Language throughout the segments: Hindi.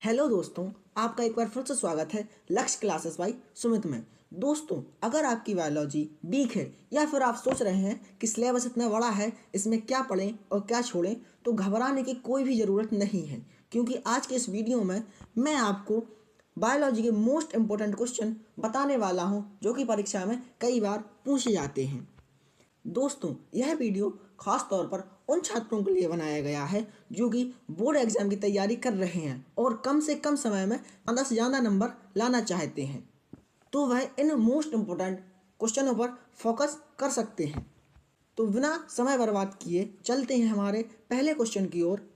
हेलो दोस्तों, आपका एक बार फिर से स्वागत है लक्ष्य क्लासेस बाय सुमित में। दोस्तों, अगर आपकी बायोलॉजी वीक है या फिर आप सोच रहे हैं कि सिलेबस इतना बड़ा है, इसमें क्या पढ़ें और क्या छोड़ें, तो घबराने की कोई भी ज़रूरत नहीं है, क्योंकि आज के इस वीडियो में मैं आपको बायोलॉजी के मोस्ट इम्पोर्टेंट क्वेश्चन बताने वाला हूं, जो कि परीक्षा में कई बार पूछे जाते हैं। दोस्तों, यह वीडियो खास तौर पर उन छात्रों के लिए बनाया गया है जो कि बोर्ड एग्जाम की तैयारी कर रहे हैं और कम से कम समय में ज़्यादा से ज़्यादा नंबर लाना चाहते हैं, तो वह इन मोस्ट इम्पोर्टेंट क्वेश्चनों पर फोकस कर सकते हैं। तो बिना समय बर्बाद किए चलते हैं हमारे पहले क्वेश्चन की ओर।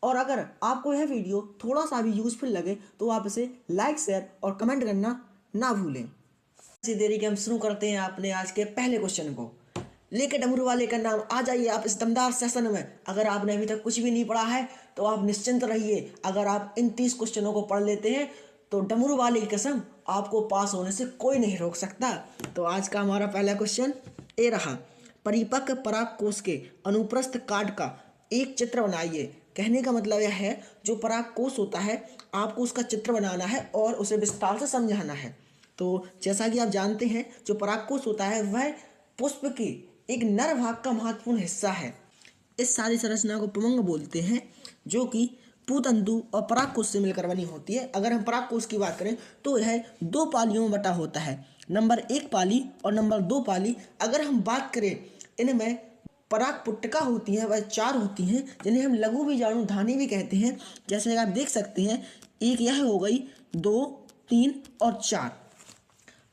और अगर आपको यह वीडियो थोड़ा सा भी यूजफुल लगे तो आप इसे लाइक, शेयर और कमेंट करना ना भूलें। इसी देरी के हम शुरू करते हैं अपने आज के पहले क्वेश्चन को। लेके डमरू वाले का नाम, आ जाइए आप इस दमदार सेशन में। अगर आपने अभी तक कुछ भी नहीं पढ़ा है तो आप निश्चिंत रहिए, अगर आप इन 30 क्वेश्चनों को पढ़ लेते हैं तो डमरू वाले की कसम आपको पास होने से कोई नहीं रोक सकता। तो आज का हमारा पहला क्वेश्चन ये रहा, परिपक्व परागकोश के अनुप्रस्थ काट का एक चित्र बनाइए। कहने का मतलब यह है, जो परागकोश होता है आपको उसका चित्र बनाना है और उसे विस्तार से समझाना है। तो जैसा कि आप जानते हैं, जो परागकोश होता है वह पुष्प के एक नर भाग का महत्वपूर्ण हिस्सा है। इस सारी संरचना को पुंग बोलते हैं, जो कि पूतंतु और परागकोश से मिलकर बनी होती है। अगर हम परागकोश की बात करें तो यह 2 पालियों में बटा होता है, नंबर 1 पाली और नंबर 2 पाली। अगर हम बात करें, इनमें परागपुटिका होती है वह 4 होती हैं, जिन्हें हम लघु बीजाणु धानी भी कहते हैं। जैसे आप देख सकते हैं, एक यह हो गई, 2, 3 और 4।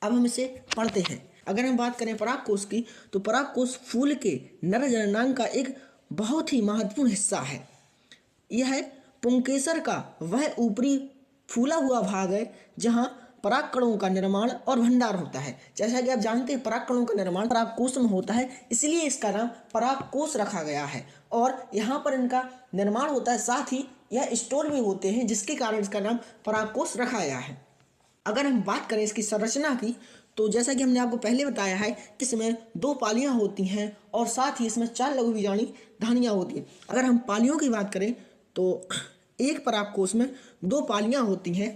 अब हम इसे पढ़ते हैं। अगर हम बात करें परागकोश की, तो परागकोश फूल के नर जननांग का एक बहुत ही महत्वपूर्ण हिस्सा है। यह पुंकेसर का वह ऊपरी फूला हुआ भाग है जहां परागकणों का निर्माण और भंडार होता है। जैसा कि आप जानते हैं, परागकणों का निर्माण परागकोश में होता है, इसलिए इसका नाम परागकोश रखा गया है और यहाँ पर इनका निर्माण होता है, साथ ही यह स्टोर भी होते हैं, जिसके कारण इसका नाम परागकोश रखा गया है। अगर हम बात करें इसकी संरचना की, तो जैसा कि हमने आपको पहले बताया है कि इसमें 2 पालियां होती हैं और साथ ही इसमें 4 लघु बीजाणु धानियां होती हैं। अगर हम पालियों की बात करें तो एक परागकोश में 2 पालियां होती हैं,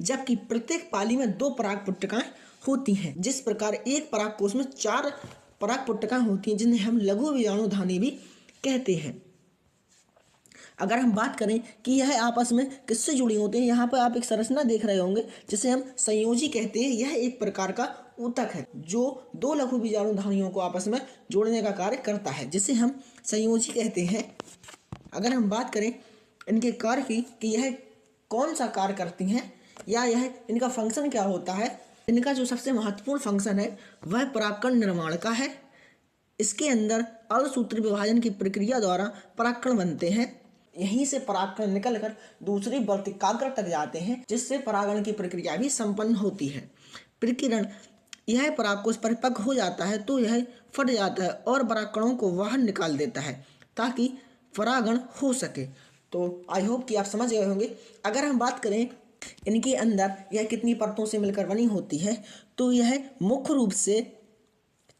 जबकि प्रत्येक पाली में 2 परागपुटिकाएं होती हैं। जिस प्रकार एक परागकोश में 4 परागपुटिकाएं होती हैं, जिन्हें हम लघु बीजाणु धानी भी कहते हैं। अगर हम बात करें कि यह आपस में किससे जुड़ी होती हैं, यहाँ पर आप एक संरचना देख रहे होंगे जिसे हम संयोजी कहते हैं। यह एक प्रकार का ऊतक है जो 2 लघु बीजाणु धानियों को आपस में जोड़ने का कार्य करता है, जिसे हम संयोजी कहते हैं। अगर हम बात करें इनके कार्य की कि यह कौन सा कार्य करती हैं या यह इनका फंक्शन क्या होता है, इनका जो सबसे महत्वपूर्ण फंक्शन है वह परागकण निर्माण का है। इसके अंदर अर्धसूत्री विभाजन की प्रक्रिया द्वारा परागकण बनते हैं। यहीं से परागकण निकलकर दूसरी वर्तिकाग्र तक जाते हैं, जिससे परागण की प्रक्रिया भी संपन्न होती है। प्रकीर्ण, यह परागकोश परिपक्व हो जाता है तो यह फट जाता है और परागकणों को बाहर निकाल देता है ताकि परागण हो सके। तो आई होप कि आप समझ गए होंगे। अगर हम बात करें इनके अंदर यह कितनी परतों से मिलकर बनी होती है, तो यह मुख्य रूप से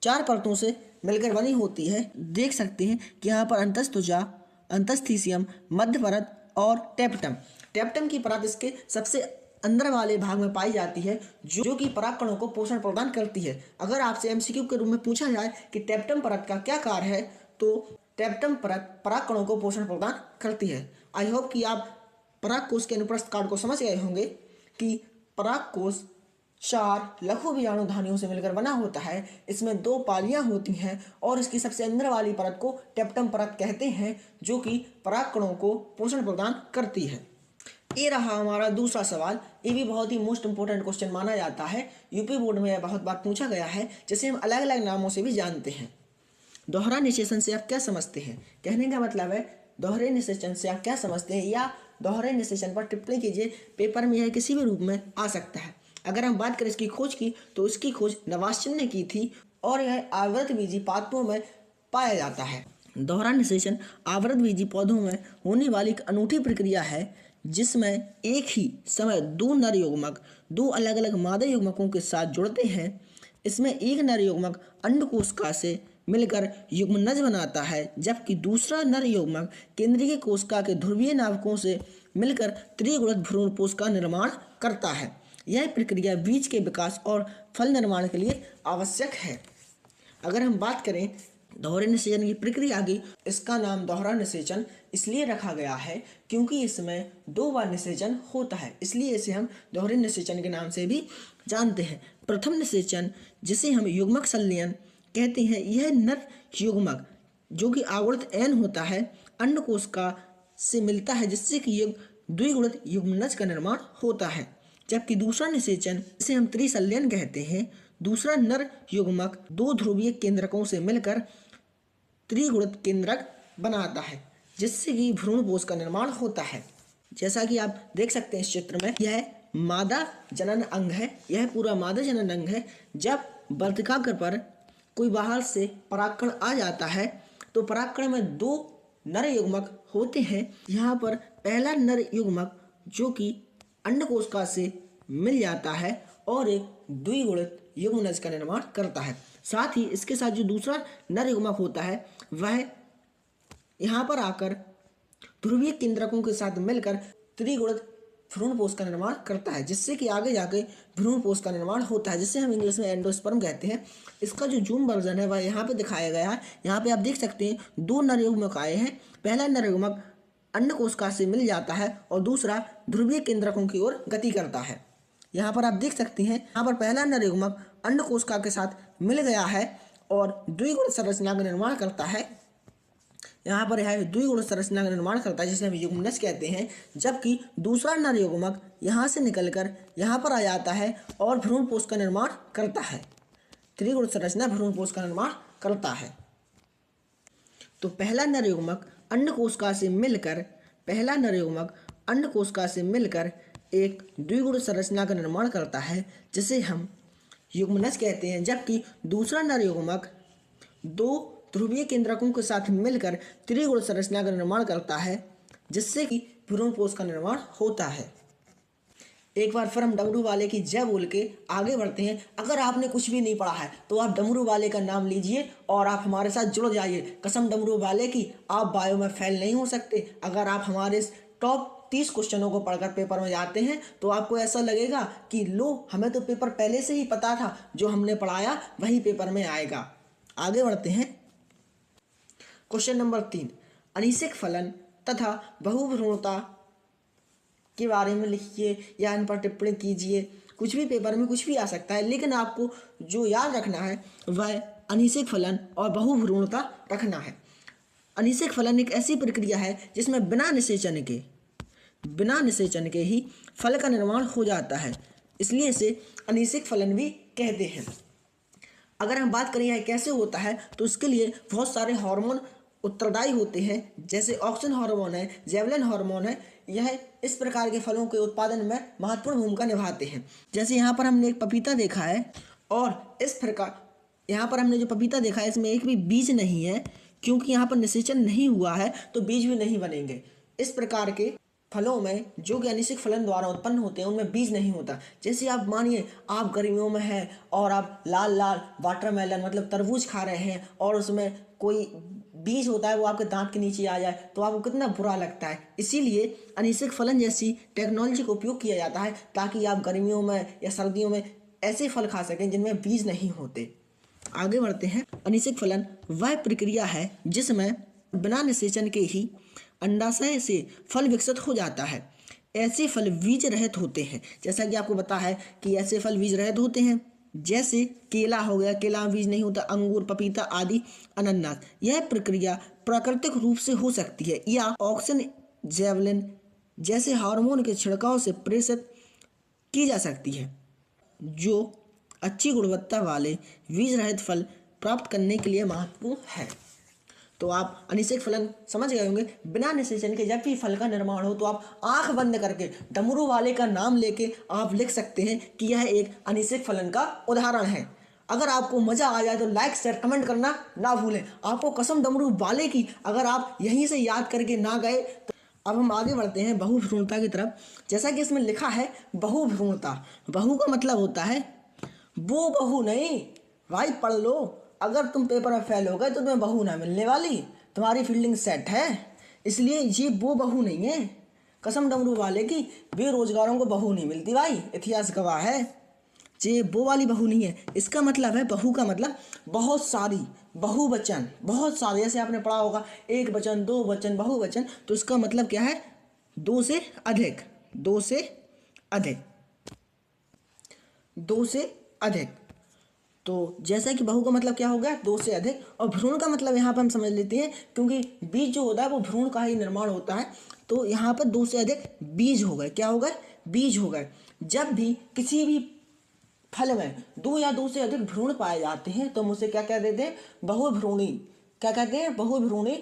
4 परतों से मिलकर बनी होती है। देख सकते हैं कि यहाँ पर अंतस्त्वचा, अंतस्थीसियम, मध्य परत और टेप्टम। टेप्टम की परत इसके सबसे अंदर वाले भाग में पाई जाती है, जो कि परागकणों को पोषण प्रदान करती है। अगर आपसे एमसीक्यू के रूप में पूछा जाए कि टेप्टम परत का क्या कार्य है, तो टेप्टम परत परागकणों को पोषण प्रदान करती है। आई होप कि आप परागकोश के अनुप्रस्थ काट को समझ गए होंगे कि परागकोश 4 लघु बीजाणु धानियों से मिलकर बना होता है। इसमें 2 पालियां होती हैं और इसकी सबसे अंदर वाली परत को टेप्टम परत कहते हैं, जो कि परागकणों को पोषण प्रदान करती है। ये रहा हमारा दूसरा सवाल। ये भी बहुत ही मोस्ट इंपोर्टेंट क्वेश्चन माना जाता है। यूपी बोर्ड में यह बहुत बार पूछा गया है, जिसे हम अलग अलग नामों से भी जानते हैं। दोहरा निषेचन से आप क्या समझते हैं? कहने का मतलब है दोहरे निषेचन से आप क्या समझते हैं, या दोहरे निषेचन पर टिप्पणी कीजिए। पेपर में यह किसी भी रूप में आ सकता है। अगर हम बात करें इसकी खोज की, तो इसकी खोज नवाश्चन ने की थी और यह आवृतबीजी पादपों में पाया जाता है। दोहरा निषेचन आवृतबीजी पौधों में होने वाली एक अनूठी प्रक्रिया है, जिसमें एक ही समय 2 नर युग्मक 2 अलग अलग मादा युग्मकों के साथ जुड़ते हैं। इसमें एक नर युग्मक अंडकोशिका से मिलकर युग्मनज बनाता है, जबकि दूसरा नर युग्मक केंद्रीय कोशिका के ध्रुवीय नाभिकों से मिलकर त्रिगुणित भ्रूणपोष का निर्माण करता है। यह प्रक्रिया बीज के विकास और फल निर्माण के लिए आवश्यक है। अगर हम बात करें दोहरे निषेचन की प्रक्रिया की, इसका नाम दोहरा निषेचन इसलिए रखा गया है क्योंकि इसमें 2 बार निषेचन होता है, इसलिए इसे हम दोहरे निषेचन के नाम से भी जानते हैं। प्रथम निषेचन, जिसे हम युग्मक संलयन कहते हैं, यह नर युग्मक जो कि आवर्त n होता है अंडकोश का से मिलता है, जिससे कि द्विगुणित युग्मनज का निर्माण होता है। जबकि दूसरा निषेचन, जिसे हम त्रिसंलयन कहते हैं, दूसरा नर युग्मक 2 ध्रुवीय केंद्रकों से मिलकर त्रिगुणित केंद्रक बनाता है, जिससे कि भ्रूणपोष का निर्माण होता है। जैसा कि आप देख सकते हैं इस चित्र में, यह मादा जनन अंग है, यह पूरा मादा जनन अंग है। जब वर्तिकाग्र पर कोई बाहर से परागकण आ जाता है तो परागकण में 2 नर युग्मक होते हैं। यहाँ पर पहला नर युग्मक जो कि अंडकोशिका से मिल जाता है और एक द्विगुणित युग्मनज का निर्माण करता है। साथ ही इसके साथ जो दूसरा नर युग्मक होता है वह यहाँ पर आकर ध्रुवीय केंद्रकों के साथ मिलकर त्रिगुणित भ्रूणपोष का निर्माण करता है, जिससे कि आगे जाके भ्रूणपोष का निर्माण होता है, जिसे हम इंग्लिश में एंडोस्पर्म कहते हैं। इसका जो जूम वर्जन है वह यहाँ पे दिखाया गया है। यहाँ पे आप देख सकते हैं 2 नर युग्मक आए हैं। पहला नर युग्मक अंडकोशिका से मिल जाता है और दूसरा ध्रुवीय केंद्रकों की ओर गति करता है। यहाँ पर आप देख सकते हैं, यहाँ पर पहला नर युग्मक अंडकोशिका के साथ मिल गया है और द्विगुणित संरचना का निर्माण करता है। यहाँ पर यह द्विगुणित संरचना का निर्माण करता है, जिसे हम युग्मनज कहते हैं। जबकि दूसरा नर युग्मक यहाँ से निकलकर यहाँ पर आ जाता है और भ्रूणपोष का निर्माण करता है। त्रिगुणित संरचना भ्रूणपोष का निर्माण करता है। तो पहला नर युग्मक अंडकोशिका से मिलकर एक द्विगुणित संरचना का निर्माण करता है, जिसे हम युग्मनज कहते हैं। जबकि दूसरा नर युग्मक 2 ध्रुवीय केंद्रकों के साथ मिलकर त्रिगुणित संरचना का निर्माण करता है, जिससे कि भ्रूणपोष का निर्माण होता है। एक बार फिर हम डमरू वाले की जय बोल के आगे बढ़ते हैं। अगर आपने कुछ भी नहीं पढ़ा है तो आप डमरू वाले का नाम लीजिए और आप हमारे साथ जुड़ जाइए। कसम डमरू वाले की, आप बायो में फेल नहीं हो सकते। अगर आप हमारे इस टॉप 30 क्वेश्चनों को पढ़कर पेपर में जाते हैं तो आपको ऐसा लगेगा कि लो, हमें तो पेपर पहले से ही पता था, जो हमने पढ़ाया वही पेपर में आएगा। आगे बढ़ते हैं। क्वेश्चन नंबर 3, अनिषेक फलन तथा बहुभ्रूणता के बारे में लिखिए या इन पर टिप्पणी कीजिए। कुछ भी पेपर में कुछ भी आ सकता है, लेकिन आपको जो याद रखना है वह अनिषेक फलन और बहुभ्रूणता रखना है। अनिषेक फलन एक ऐसी प्रक्रिया है जिसमें बिना निषेचन के ही फल का निर्माण हो जाता है, इसलिए इसे अनिषेक फलन भी कहते हैं। अगर हम बात करें यह कैसे होता है तो इसके लिए बहुत सारे हार्मोन उत्तरदायी होते हैं, जैसे ऑक्सिन हार्मोन है, जेवलिन हार्मोन है। यह इस प्रकार के फलों के उत्पादन में महत्वपूर्ण भूमिका निभाते हैं। जैसे यहाँ पर हमने एक पपीता देखा है और इस प्रकार यहाँ पर हमने जो पपीता देखा है इसमें एक भी बीज नहीं है, क्योंकि यहाँ पर निषेचन नहीं हुआ है तो बीज भी नहीं बनेंगे। इस प्रकार के फलों में जो कि अनिषेक फलन द्वारा उत्पन्न होते हैं उनमें बीज नहीं होता। जैसे आप मानिए आप गर्मियों में हैं और आप लाल वाटरमेलन मतलब तरबूज खा रहे हैं और उसमें कोई बीज होता है वो आपके दांत के नीचे आ जाए तो आपको कितना बुरा लगता है। इसीलिए अनिषेक फलन जैसी टेक्नोलॉजी का उपयोग किया जाता है ताकि आप गर्मियों में या सर्दियों में ऐसे फल खा सकें जिनमें बीज नहीं होते। आगे बढ़ते हैं। अनिषेक फलन वह प्रक्रिया है जिसमें बिना निषेचन के ही अंडाशय से फल विकसित हो जाता है। ऐसे फल बीज रहित होते हैं। जैसा कि आपको पता है कि ऐसे फल बीज रहित होते हैं, जैसे केला हो गया, केला में बीज नहीं होता, अंगूर, पपीता आदि, अनानास। यह प्रक्रिया प्राकृतिक रूप से हो सकती है या ऑक्सिन, जेवलिन जैसे हार्मोन के छिड़काव से प्रेषित की जा सकती है, जो अच्छी गुणवत्ता वाले बीज रहित फल प्राप्त करने के लिए महत्वपूर्ण है। तो आप अनिषेक फलन समझ गए होंगे। बिना निषेचन के जब भी फल का निर्माण हो तो आप आंख बंद करके डमरू वाले का नाम लेके आप लिख सकते हैं कि यह एक अनिषेक फलन का उदाहरण है। अगर आपको मज़ा आ जाए तो लाइक शेयर कमेंट करना ना भूलें। आपको कसम डमरू वाले की, अगर आप यहीं से याद करके ना गए तो। अब हम आगे बढ़ते हैं बहुभ्रूणता की तरफ। जैसा कि इसमें लिखा है बहुभ्रूणता, बहु का मतलब होता है वो बहू नहीं, भाई पढ़ लो। अगर तुम पेपर में फेल हो गए तो तुम्हें बहू ना मिलने वाली, तुम्हारी फील्डिंग सेट है। इसलिए ये वो बहू नहीं है। कसम डमरू वाले की, बेरोजगारों को बहू नहीं मिलती भाई, इतिहास गवाह है। ये वो वाली बहू नहीं है। इसका मतलब है, बहू का मतलब बहुत सारी, बहुवचन, बहुत सारे। जैसे आपने पढ़ा होगा एक वचन, दो वचन, बहुवचन, तो इसका मतलब क्या है, दो से अधिक, दो से अधिक, दो से अधिक। तो जैसा कि बहू का मतलब क्या हो गया, दो से अधिक, और भ्रूण का मतलब यहाँ पर हम समझ लेते हैं, क्योंकि बीज जो होता है वो भ्रूण का ही निर्माण होता है, तो यहाँ पर दो से अधिक बीज हो गए। क्या हो गए, बीज हो गए। जब भी किसी भी फल में दो या दो से अधिक भ्रूण पाए जाते हैं तो हम उसे क्या कह देते हैं, बहुभ्रूणी। क्या कहते हैं, बहुभ्रूणी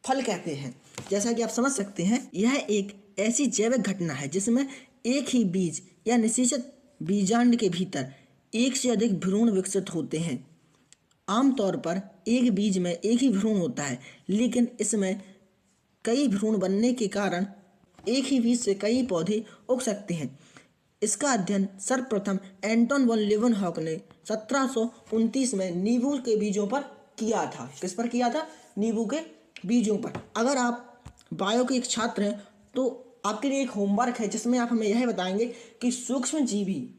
फल कहते हैं। जैसा कि आप समझ सकते हैं, यह एक ऐसी जैविक घटना है जिसमें एक ही बीज या निषेचित बीजांड के भीतर एक से अधिक भ्रूण विकसित होते हैं। आमतौर पर एक बीज में एक ही भ्रूण होता है, लेकिन इसमें कई भ्रूण बनने के कारण एक ही बीज से कई पौधे उग सकते हैं। इसका अध्ययन सर्वप्रथम एंटोन वन लीeuwenhoek ने 1729 में नींबू के बीजों पर किया था। किस पर किया था, नींबू के बीजों पर। अगर आप बायो के एक छात्र हैं तो आपके लिए एक होमवर्क है जिसमें आप हमें यह बताएंगे कि सूक्ष्म जीवी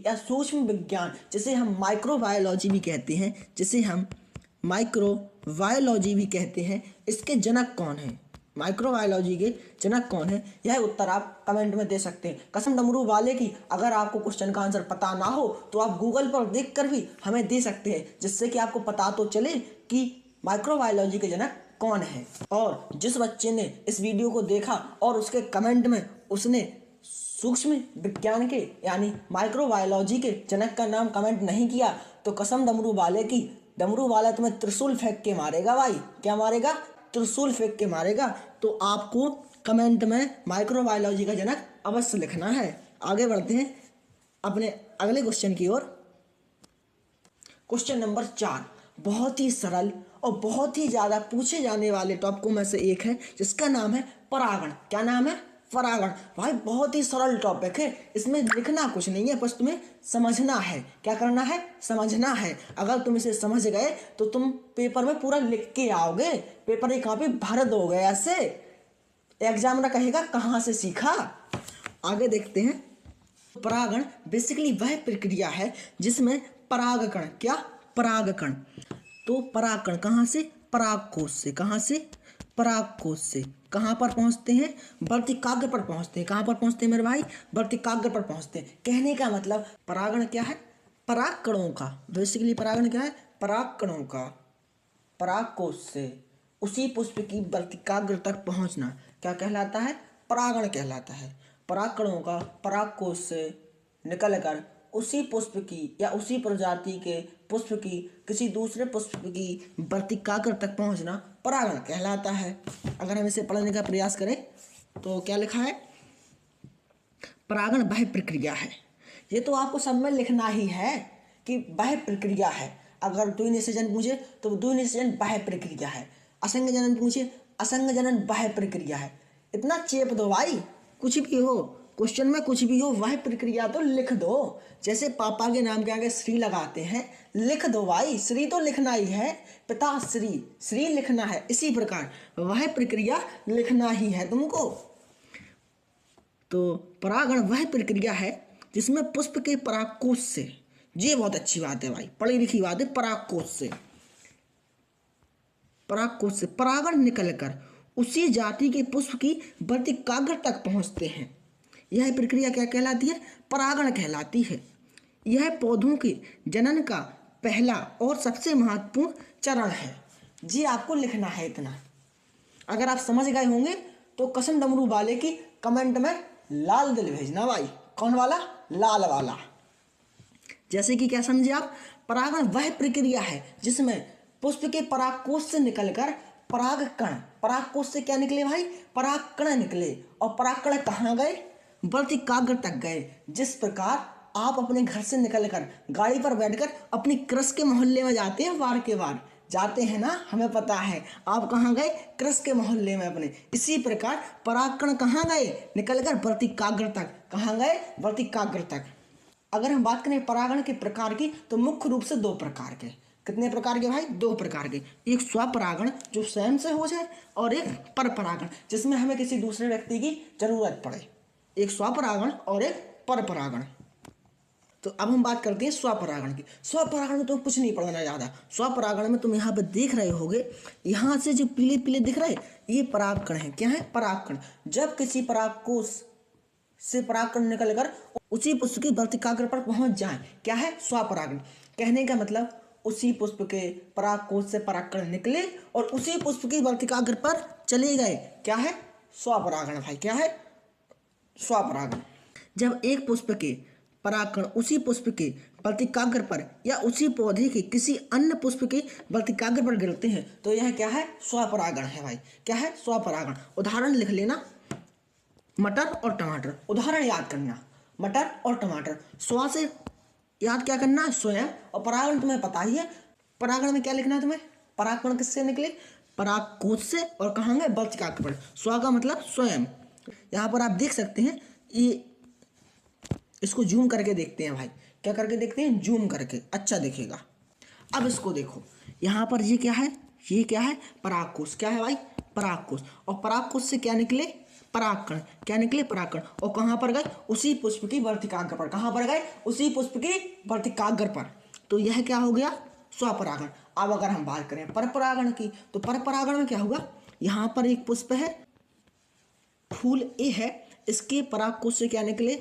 या सूक्ष्म विज्ञान, जिसे हम माइक्रोबायोलॉजी भी कहते हैं, जिसे हम माइक्रोबायोलॉजी भी कहते हैं, इसके जनक कौन हैं, माइक्रोबायोलॉजी के जनक कौन है, यह उत्तर आप कमेंट में दे सकते हैं। कसम डमरू वाले की, अगर आपको क्वेश्चन का आंसर पता ना हो तो आप गूगल पर देखकर भी हमें दे सकते हैं, जिससे कि आपको पता तो चले कि माइक्रोबायोलॉजी के जनक कौन है। और जिस बच्चे ने इस वीडियो को देखा और उसके कमेंट में उसने सूक्ष्म विज्ञान के यानी माइक्रोबायोलॉजी के जनक का नाम कमेंट नहीं किया, तो कसम डमरू वाले की, डमरू वाला तुम्हें त्रिशूल फेंक के मारेगा भाई। क्या मारेगा, त्रिशूल फेंक के मारेगा। तो आपको कमेंट में माइक्रोबायोलॉजी का जनक अवश्य लिखना है। आगे बढ़ते हैं अपने अगले क्वेश्चन की ओर। क्वेश्चन नंबर 4 बहुत ही सरल और बहुत ही ज़्यादा पूछे जाने वाले टॉपिकों में से एक है, जिसका नाम है परागण। क्या नाम है, परागण। भाई बहुत ही सरल टॉपिक है, इसमें लिखना कुछ नहीं है, बस तुम्हें समझना है। क्या करना है, समझना है। अगर तुम इसे समझ गए तो तुम पेपर में पूरा लिख के आओगे, पेपर की कॉपी भर दोगे। ऐसे एग्जाम में कहेगा कहाँ से सीखा। आगे देखते हैं। परागण बेसिकली वह प्रक्रिया है जिसमें परागकण, क्या, परागकण। तो परागकण कहाँ से, परागकोश से। कहाँ से, परागकोश से। कहाँ पर पहुँचते हैं, वर्तिकाग्र पर पहुँचते हैं। कहाँ पर पहुँचते हैं मेरे भाई, वर्तिकाग्र पर पहुँचते हैं। कहने का मतलब परागण क्या है, परागकणों का, बेसिकली परागण क्या है, परागकणों का परागकोश से उसी पुष्प की वर्तिकाग्र तक पहुँचना क्या कहलाता है, परागण कहलाता है। परागकणों का परागकोश से निकलकर उसी पुष्प की या उसी प्रजाति के पुष्प की किसी दूसरे पुष्प की वर्तिकाग्र तक पहुंचना परागण कहलाता है। अगर हम इसे पढ़ने का प्रयास करें तो क्या लिखा है, परागण वह प्रक्रिया है। ये तो आपको सब में लिखना ही है कि वह प्रक्रिया है। अगर द्विनिषेचन पूछे तो द्विनिषेचन वह प्रक्रिया है, असंग जनन पूछे असंग जनन वह प्रक्रिया है। इतना चेप दो भाई, कुछ भी हो क्वेश्चन में, कुछ भी हो वह प्रक्रिया तो लिख दो। जैसे पापा के नाम के आगे श्री लगाते हैं, लिख दो भाई, श्री तो लिखना ही है, पिता श्री, श्री लिखना है। इसी प्रकार वह प्रक्रिया लिखना ही है तुमको। तो परागण वह प्रक्रिया है जिसमें पुष्प के परागकोश से, ये बहुत अच्छी बात है भाई, पढ़ी लिखी बात है, परागकोश से, परागकोश से परागण निकलकर उसी जाति के पुष्प की वर्तिकाग्र तक पहुंचते हैं। यह प्रक्रिया क्या कहलाती है, परागण कहलाती है। यह पौधों के जनन का पहला और सबसे महत्वपूर्ण चरण है। जी आपको लिखना है इतना। अगर आप समझ गए होंगे तो कसम डमरू वाले की कमेंट में लाल दिल भेजना भाई। कौन वाला, लाल वाला। जैसे कि क्या समझे आप, परागण वह प्रक्रिया है जिसमें पुष्प के परागकोश से निकलकर परागकण, परागकोश से क्या निकले भाई, परागकण निकले, और परागकण कहाँ गए, वर्तिकाग्र तक गए। जिस प्रकार आप अपने घर से निकलकर गाड़ी पर बैठकर अपनी क्रश के मोहल्ले में जाते हैं, वार के वार जाते हैं ना, हमें पता है आप कहाँ गए, क्रश के मोहल्ले में अपने। इसी प्रकार परागकण कहाँ गए, निकलकर वर्तिकाग्र तक। कहाँ गए, वर्तिकाग्र तक। अगर हम बात करें परागण के प्रकार की तो मुख्य रूप से दो प्रकार के, कितने प्रकार के भाई? 2 प्रकार के। एक स्वपरागण जो स्वयं से हो जाए और एक परपरागण जिसमें हमें किसी दूसरे व्यक्ति की जरूरत पड़े। एक स्वपरागण और एक परपरागण। तो अब हम बात करते हैं स्वपरागण की। स्वपरागण में तो कुछ नहीं पढ़ना ज़्यादा। स्वपरागण में तुम यहाँ पर देख रहे होगे, यहाँ से जो पीले पीले दिख रहे ये परागकण है। क्या है? परागकण। जब किसी परागकोश से परागकण निकलकर उसी पुष्प की वर्तिकाग्र पर पहुंच जाए, क्या है? स्वपरागण। कहने का मतलब उसी पुष्प के परागकोश से परागकण निकले और उसी पुष्प की वर्तिकाग्र पर चले गए, क्या है? स्वपरागण भाई। क्या है? स्वपरागण। जब एक पुष्प के परागकण उसी पुष्प के वर्तिकाग्र पर या उसी पौधे के किसी अन्य पुष्प के वर्तिकाग्र पर गिरते हैं तो यह क्या है? स्वपरागण है भाई। क्या है? स्वपरागण। उदाहरण लिख लेना, मटर और टमाटर। उदाहरण याद करना, मटर और टमाटर। स्व से याद क्या करना है? स्वयं। और परागण तुम्हें पता ही है, परागण में क्या लिखना है तुम्हें? परागकण किससे निकले? परागकोश से। और कहाँ गए? वर्तिकाग्र पर। स्व का मतलब स्वयं। यहाँ पर आप देख सकते हैं, ये इसको जूम करके देखते हैं भाई। क्या करके देखते हैं? जूम करके, अच्छा दिखेगा। अब इसको देखो, यहाँ पर ये क्या है? ये क्या है? परागकोश। क्या है भाई? परागकोश। और परागकोश से क्या निकले? परागकण। क्या निकले? परागकण। और कहाँ पर गए? उसी पुष्प की वर्तिकाग्र पर। कहाँ पर गए? उसी पुष्प की वर्तिकाग्र पर। तो यह क्या हो गया? स्वपरागण। अब अगर हम बात करें परपरागण की, तो परपरागण में क्या होगा? यहाँ पर एक पुष्प है, फूल ए है, इसके परागकोश से क्या निकले?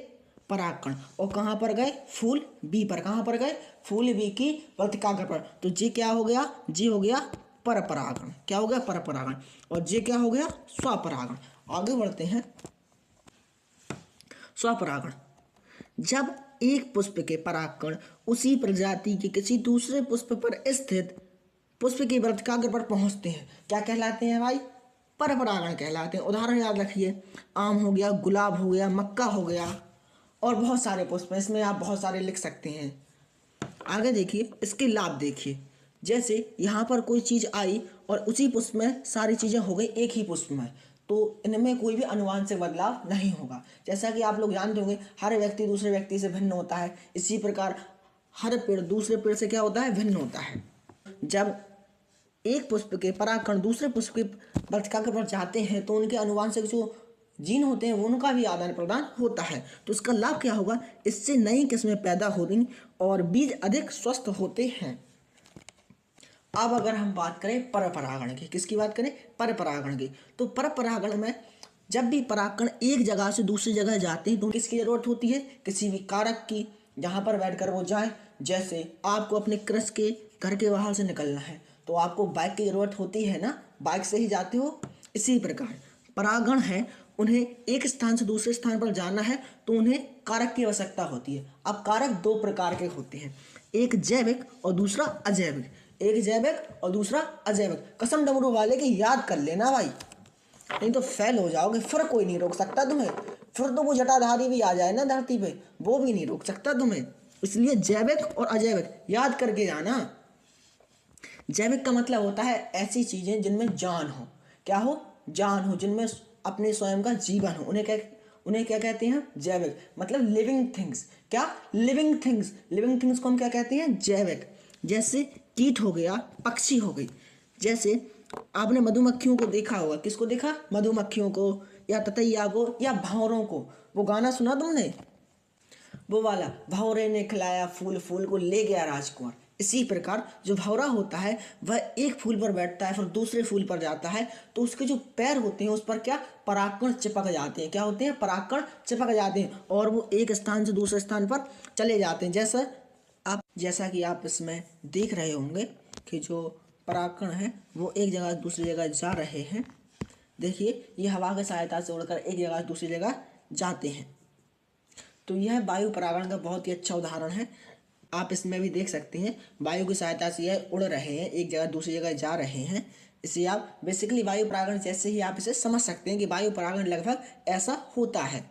परागकण। और कहाँ पर गए? फूल बी पर। कहाँ पर गए? फूल बी की वर्तिकाग्र पर। तो जी क्या हो गया? जी हो गया परपरागण। क्या हो गया? परपरागण। और जे क्या हो गया? स्वपरागण। आगे बढ़ते हैं। स्वपरागण, जब एक पुष्प के परागकण उसी प्रजाति के किसी दूसरे पुष्प पर स्थित पुष्प की वर्तिकाग्र पर पहुंचते हैं, क्या कहलाते हैं भाई? परपरागण कहलाते हैं। उदाहरण याद रखिए, आम हो गया, गुलाब हो गया, मक्का हो गया और बहुत सारे पुष्प हैं। इसमें आप बहुत सारे लिख सकते हैं। आगे देखिए, इसके लाभ देखिए। जैसे यहाँ पर कोई चीज़ आई और उसी पुष्प में सारी चीज़ें हो गई एक ही पुष्प में, तो इनमें कोई भी अनुवांशिक बदलाव नहीं होगा। जैसा कि आप लोग जानते होंगे, हर व्यक्ति दूसरे व्यक्ति से भिन्न होता है। इसी प्रकार हर पेड़ दूसरे पेड़ से क्या होता है? भिन्न होता है। जब एक पुष्प के परागकण दूसरे पुष्प के वर्तिकाग्र पर जाते हैं तो उनके अनुवांशिक जो जीन होते हैं उनका भी आदान प्रदान होता है। तो इसका लाभ क्या होगा? इससे नई किस्में पैदा होती और बीज अधिक स्वस्थ होते हैं। अब अगर हम बात करें परपरागण की, किसकी बात करें? परपरागण की। तो परपरागण में जब भी परागकण एक जगह से दूसरी जगह जाते हैं तो किसकी जरूरत होती है? किसी भी कारक की, जहाँ पर बैठकर वो जाए। जैसे आपको अपने क्रश के घर के बाहर से निकलना है तो आपको बाइक की जरूरत होती है ना, बाइक से ही जाते हो। इसी प्रकार परागण है, उन्हें एक स्थान से दूसरे स्थान पर जाना है तो उन्हें कारक की आवश्यकता होती है। अब कारक 2 प्रकार के होते हैं, एक जैविक और दूसरा अजैविक। एक जैविक और दूसरा अजैविक। कसम डमरू वाले की याद कर लेना भाई, नहीं तो फेल हो जाओगे। फिर कोई नहीं रोक सकता तुम्हें। फिर तो वो जटाधारी भी आ जाए ना धरती पे, वो भी नहीं रोक सकता तुम्हें। इसलिए जैविक और अजैविक याद करके जाना। जैविक का मतलब होता है ऐसी चीजें जिनमें जान हो। क्या हो? जान हो, जिनमें अपने स्वयं का जीवन हो। उन्हें क्या कहते हैं? जैविक। मतलब लिविंग थिंग्स। क्या? Living things. लिविंग थिंग्स को हम क्या कहते हैं? जैविक। जैसे कीट हो गया, पक्षी हो गई। जैसे आपने मधुमक्खियों को देखा होगा। किसको देखा? मधुमक्खियों को या ततैया को या भंवरों को। वो गाना सुना तुमने? वो वाला, भंवरे ने खिलाया फूल, फूल को ले गया राजकुमार। इसी प्रकार जो भंवरा होता है वह एक फूल पर बैठता है फिर दूसरे फूल पर जाता है तो उसके जो पैर होते हैं उस पर क्या? परागकण चिपक जाते हैं। क्या होते हैं? परागकण चिपक जाते हैं और वो एक स्थान से दूसरे स्थान पर चले जाते हैं। जैसा कि आप इसमें देख रहे होंगे कि जो परागकण है वो एक जगह से दूसरी जगह जा रहे हैं। देखिए, ये हवा की सहायता से उड़कर एक जगह से दूसरी जगह जाते हैं। तो यह वायु परागण का बहुत ही अच्छा उदाहरण है। आप इसमें भी देख सकते हैं, वायु की सहायता से यह उड़ रहे हैं, एक जगह दूसरी जगह जा रहे हैं। इसे आप बेसिकली वायु परागण जैसे ही आप इसे समझ सकते हैं कि वायु परागण लगभग ऐसा होता है।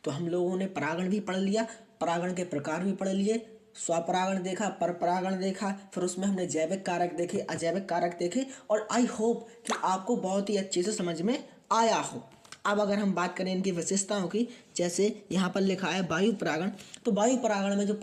तो हम लोगों ने परागण भी पढ़ लिया, परागण के प्रकार भी पढ़ लिए, स्वपरागण देखा, परपरागण देखा, फिर उसमें हमने जैविक कारक देखे, अजैविक कारक देखे और आई होप कि आपको बहुत ही अच्छे से समझ में आया हो। अब अगर हम बात करें इनकी विशेषताओं की, जैसे यहाँ पर लिखा है वायु परागण, तो वायु परागण में जो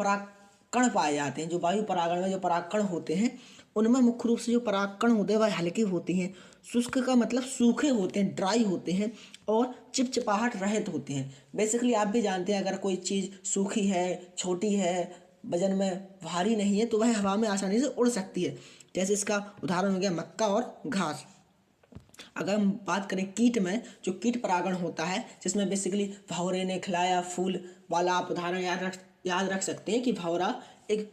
कण पाए जाते हैं। जो वायु परागण में जो परागकण होते हैं उनमें मुख्य रूप से जो परागकण होते हैं वह हल्के होते हैं। शुष्क का मतलब सूखे होते हैं, ड्राई होते हैं और चिपचिपाहट रहित होते हैं। बेसिकली आप भी जानते हैं अगर कोई चीज़ सूखी है, छोटी है, वजन में भारी नहीं है तो वह हवा में आसानी से उड़ सकती है। जैसे इसका उदाहरण हो गया मक्का और घास। अगर हम बात करें कीट में, जो कीट परागण होता है जिसमें बेसिकली भंवरे ने खिलाया फूल वाला आप उदाहरण याद रख सकते हैं कि भंवरा एक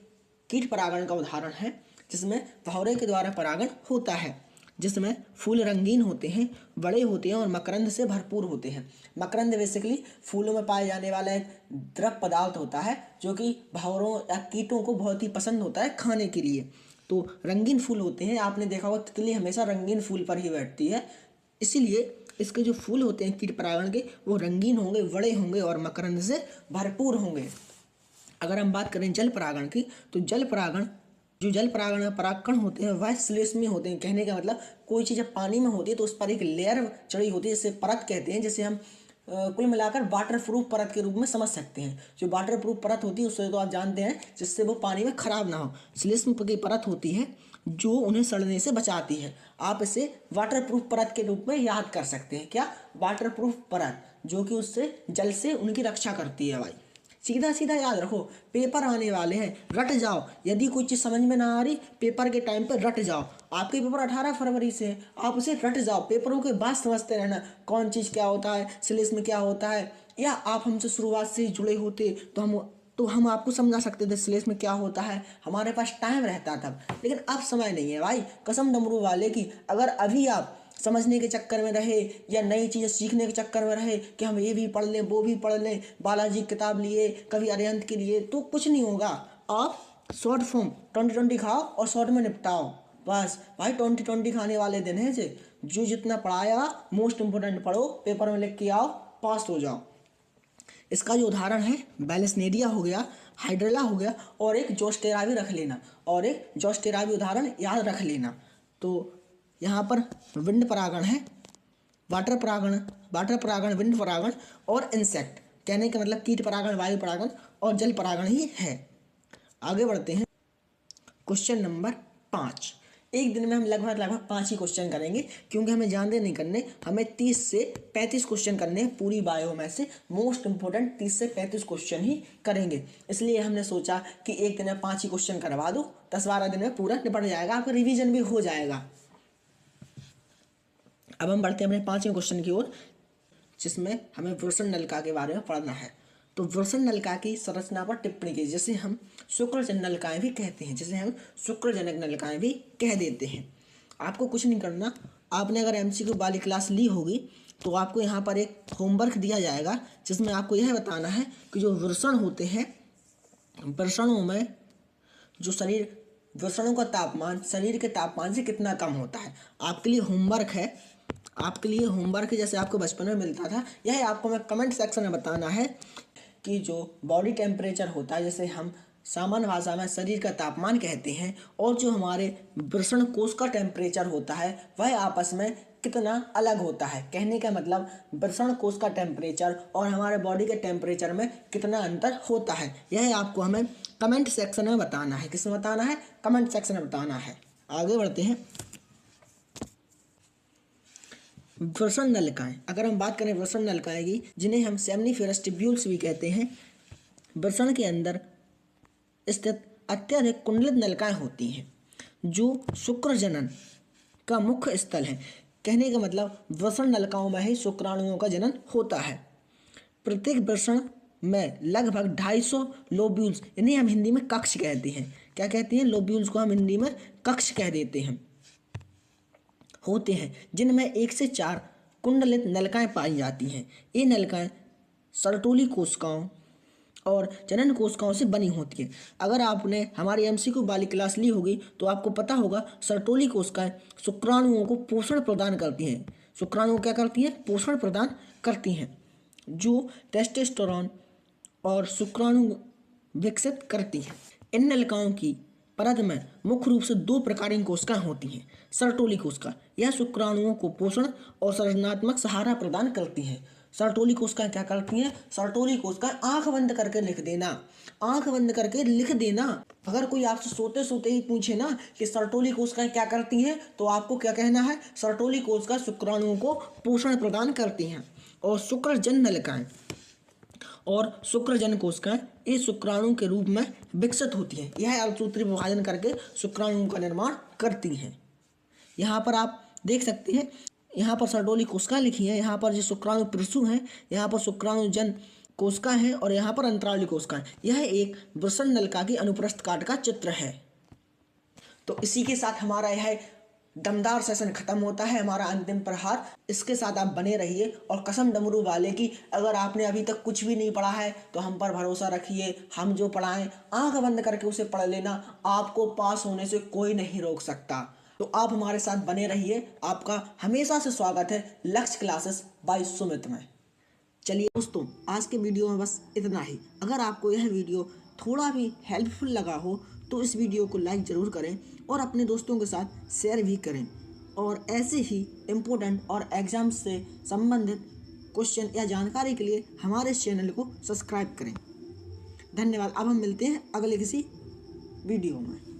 कीट परागण का उदाहरण है जिसमें भंवरे के द्वारा परागण होता है, जिसमें फूल रंगीन होते हैं, बड़े होते हैं और मकरंद से भरपूर होते हैं। मकरंद बेसिकली फूलों में पाए जाने वाला एक द्रव पदार्थ होता है जो कि भंवरों या कीटों को बहुत ही पसंद होता है खाने के लिए। तो रंगीन फूल होते हैं, आपने देखा होगा तितली हमेशा रंगीन फूल पर ही बैठती है, इसीलिए इसके जो फूल होते हैं कीट परागण के वो रंगीन होंगे, बड़े होंगे और मकरंद से भरपूर होंगे। अगर हम बात करें जल परागण की तो जल परागण में परागकण होते हैं वह श्लेष्मी होते हैं। कहने का मतलब कोई चीज़ जब पानी में होती है तो उस पर एक लेयर चढ़ी होती है जिसे परत कहते हैं, जिसे हम कुल मिलाकर वाटर प्रूफ परत के रूप में समझ सकते हैं। जो वाटर प्रूफ परत होती है उससे तो आप जानते हैं जिससे वो पानी में खराब ना हो। श्लेष्म की परत होती है जो उन्हें सड़ने से बचाती है। आप इसे वाटर प्रूफ परत के रूप में याद कर सकते हैं। क्या? वाटर प्रूफ परत, जो कि उससे जल से उनकी रक्षा करती है भाई। सीधा सीधा याद रखो, पेपर आने वाले हैं, रट जाओ। यदि कोई चीज़ समझ में ना आ रही पेपर के टाइम पर रट जाओ। आपके पेपर 18 फरवरी से है, आप उसे रट जाओ। पेपरों के बाद समझते रहना कौन चीज़ क्या होता है, श्लेष्म क्या होता है। या आप हमसे शुरुआत से ही जुड़े होते तो हम आपको समझा सकते थे श्लेष्म क्या होता है, हमारे पास टाइम रहता तब। लेकिन अब समय नहीं है भाई, कसम डमरू वाले की। अगर अभी आप समझने के चक्कर में रहे या नई चीज़ें सीखने के चक्कर में रहे कि हम ये भी पढ़ लें वो भी पढ़ लें, बालाजी किताब लिए, कभी अरिहंत के लिए, तो कुछ नहीं होगा। आप शॉर्ट फॉर्म 2020 खाओ और शॉर्ट में निपटाओ बस भाई। 2020 खाने वाले दिन है जो जितना पढ़ाया मोस्ट इंपोर्टेंट पढ़ो, पेपर में लिख के आओ, पास हो जाओ। इसका जो उदाहरण है बैलेस्नेरिया हो गया, हाइड्रेला हो गया और एक जोस्टेरा भी रख लेना, और एक जोस्टेरा भी उदाहरण याद रख लेना। तो यहाँ पर विंड परागण है, वाटर परागण, विंड परागण और इंसेक्ट। कहने का मतलब कीट परागण, वायु परागण और जल परागण ही है। आगे बढ़ते हैं। Question number 5। एक दिन में हम लगभग 5 ही क्वेश्चन करेंगे क्योंकि हमें ज़्यादा नहीं करने, हमें 30 से 35 क्वेश्चन करने हैं। पूरी बायो में से मोस्ट इंपोर्टेंट 30 से 35 क्वेश्चन ही करेंगे। इसलिए हमने सोचा कि एक दिन में 5 ही क्वेश्चन करवा दो, 10-12 दिन में पूरा निपट जाएगा, आपका रिविजन भी हो जाएगा। अब हम बढ़ते हैं अपने 5वें क्वेश्चन की ओर, जिसमें हमें वृषण नलिका के बारे में पढ़ना है। तो वृषण नलिका की संरचना पर टिप्पणी कीजिए, जिसे हम शुक्रजनक नलिकाएं भी कहते हैं, जिसे हम शुक्रजनक नलिकाएं भी कह देते हैं। आपको कुछ नहीं करना, आपने अगर MCQ वाली क्लास ली होगी तो आपको यहाँ पर एक होमवर्क दिया जाएगा जिसमें आपको यह बताना है कि जो वृषण होते हैं, वृषणों में जो वृषणों का तापमान शरीर के तापमान से कितना कम होता है। आपके लिए होमवर्क है, जैसे आपको बचपन में मिलता था। यह आपको मैं कमेंट सेक्शन में बताना है कि जो बॉडी टेम्परेचर होता है, जैसे हम सामान्य भाषा में शरीर का तापमान कहते हैं, और जो हमारे वृषण कोश का टेम्परेचर होता है वह आपस में कितना अलग होता है। कहने का मतलब वृषण कोश का टेम्परेचर और हमारे बॉडी के टेम्परेचर में कितना अंतर होता है, यह आपको हमें कमेंट सेक्शन में बताना है। किसमें बताना है? कमेंट सेक्शन में बताना है। आगे बढ़ते हैं। वृषण नलिकाएं, अगर हम बात करें वृषण नलिकाएं की, जिन्हें हम सेमनीफेरस ट्यूब्यूल्स भी कहते हैं, वृषण के अंदर स्थित अत्यधिक कुंडलित नलिकाएं होती हैं जो शुक्र जनन का मुख्य स्थल है। कहने का मतलब वृषण नलिकाओं में ही शुक्राणुओं का जनन होता है। प्रत्येक वृषण में लगभग 250 लोब्यूल्स, इन्हें हम हिंदी में कक्ष कहते हैं। क्या कहते हैं? लोब्यूल्स को हम हिंदी में कक्ष कह देते हैं, होते हैं, जिनमें 1 से 4 कुंडलित नलिकाएं पाई जाती हैं। ये नलिकाएं सर्टोली कोशिकाओं और जनन कोशिकाओं से बनी होती है। अगर आपने हमारी MCQ वाली क्लास ली होगी तो आपको पता होगा सर्टोली कोशिकाएं शुक्राणुओं को पोषण प्रदान करती हैं। शुक्राणु क्या करती हैं? पोषण प्रदान करती हैं, जो टेस्टोस्टेरोन और शुक्राणु विकसित करती हैं। इन नलिकाओं की परत में मुख्य रूप से 2 प्रकार की कोशिकाएं होती हैं। सर्टोली कोशिका, यह शुक्राणुओं को पोषण और सृजनात्मक सहारा प्रदान करती हैं। सर्टोली कोशिकाएं क्या करती हैं? सर्टोली कोशिकाएं आंख बंद करके लिख देना, आंख बंद करके लिख देना। अगर कोई आपसे सोते सोते ही पूछे ना कि सर्टोली कोशिकाएं क्या करती हैं, तो आपको क्या कहना है? सर्टोली कोशिकाएं शुक्राणुओं को पोषण प्रदान करती हैं। और शुक्रजन नलिकाएं और शुक्रजन कोशिकाएं ये शुक्राणु के रूप में विकसित होती हैं। यह अल्पसूत्री विभाजन करके शुक्राणुओं का निर्माण करती हैं। यहाँ पर आप देख सकते हैं, यहाँ पर सर्टोली कोशिकाएं लिखी हैं, यहाँ पर जो शुक्राणु पिरुसु हैं, यहाँ पर शुक्राणुजन कोशिका है और यहाँ पर अंतराली कोशिकाएं। यह एक वृषण नलिका की अनुप्रस्थ काट का चित्र है। तो इसी के साथ हमारा यह दमदार सेशन खत्म होता है, हमारा अंतिम प्रहार। इसके साथ आप बने रहिए और कसम डमरू वाले की, अगर आपने अभी तक कुछ भी नहीं पढ़ा है तो हम पर भरोसा रखिए, हम जो पढ़ाएं आंख बंद करके उसे पढ़ लेना, आपको पास होने से कोई नहीं रोक सकता। तो आप हमारे साथ बने रहिए, आपका हमेशा से स्वागत है लक्ष्य क्लासेस बाय सुमित में। चलिए दोस्तों, आज के वीडियो में बस इतना ही। अगर आपको यह वीडियो थोड़ा भी हेल्पफुल लगा हो तो इस वीडियो को लाइक ज़रूर करें और अपने दोस्तों के साथ शेयर भी करें। और ऐसे ही इम्पोर्टेंट और एग्ज़ाम से संबंधित क्वेश्चन या जानकारी के लिए हमारे इस चैनल को सब्सक्राइब करें। धन्यवाद। अब हम मिलते हैं अगले किसी वीडियो में।